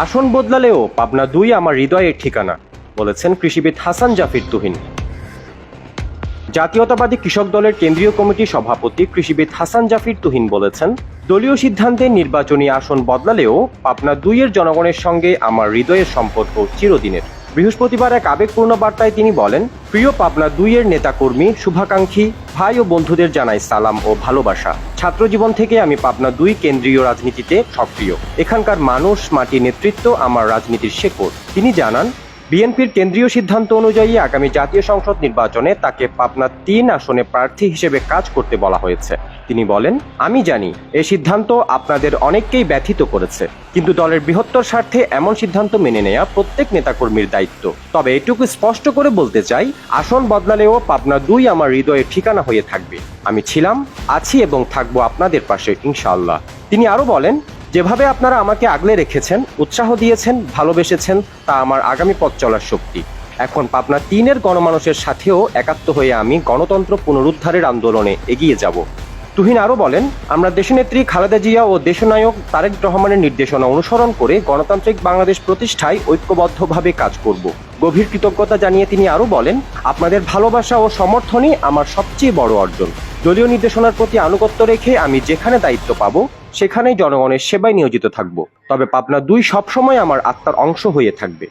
আসন বদলালেও পাবনা ২ আমার হৃদয়ের ঠিকানা, বলেছেন কৃষিবিদ হাসান জাফির তুহিন। জাতীয়তাবাদী কৃষক দলের কেন্দ্রীয় কমিটির সভাপতি কৃষিবিদ হাসান জাফির তুহিন বলেছেন, দলীয় সিদ্ধান্তে নির্বাচনী আসন বদলালেও পাবনা ২ এর জনগণের সঙ্গে আমার হৃদয়ের সম্পর্ক চিরদিনের। বৃহস্পতিবার এক আবেগপূর্ণ বার্তায় তিনি বলেন, প্রিয় পাবনা ২ এর নেতাকর্মী, শুভাকাঙ্ক্ষী, ভাই ও বন্ধুদের জানাই সালাম ও ভালোবাসা। ছাত্রজীবন থেকে আমি পাবনা ২ কেন্দ্রীয় রাজনীতিতে সক্রিয়। এখানকার মানুষ, মাটি, নেতৃত্ব আমার রাজনীতির শেকড়। তিনি জানান, বিএনপির কেন্দ্রীয় সিদ্ধান্ত অনুযায়ী আগামী জাতীয় সংসদ নির্বাচনে তাকে পাবনা ৩ আসনে প্রার্থী হিসেবে কাজ করতে বলা হয়েছে। তিনি বলেন, আমি জানি এই সিদ্ধান্ত আপনাদের অনেককেই ব্যথিত করেছে, কিন্তু দলের বৃহত্তর স্বার্থে এমন সিদ্ধান্ত মেনে নেওয়া প্রত্যেক নেতাকর্মীর দায়িত্ব। তবে এটুকু স্পষ্ট করে বলতে চাই, আসন বদলালেও পাবনা ২ আমার হৃদয়ের ঠিকানা হয়ে থাকবে। আমি ছিলাম, আছি এবং থাকবো আপনাদের পাশে ইনশাআল্লাহ। তিনি আরো বলেন, যেভাবে আপনারা আমাকে আগলে রেখেছেন, উৎসাহ দিয়েছেন, ভালোবেসেছেন, তা আমার আগামী পথ চলার শক্তি। এখন পাবনা ৩ এর গণমানুষের সাথেও একাত্ম হয়ে আমি গণতন্ত্র পুনরুদ্ধারের আন্দোলনে এগিয়ে যাব। তুহিন আরো বলেন, আমরা দেশনেত্রী খালেদা জিয়া ও দেশনায়ক তারেক রহমানের নির্দেশনা অনুসরণ করে গণতান্ত্রিক বাংলাদেশ প্রতিষ্ঠায় ঐক্যবদ্ধভাবে কাজ করব। গভীর কৃতজ্ঞতা জানিয়ে তিনি আরো বলেন, আপনাদের ভালোবাসা ও সমর্থনই আমার সবচেয়ে বড় অর্জন। দলীয় নির্দেশনার প্রতি আনুগত্য রেখে আমি যেখানে দায়িত্ব পাবো সেখানেই জনগণের সেবায় নিয়োজিত থাকব। তবে পাবনা ২ সবসময় আমার আত্মার অংশ হয়ে থাকবে।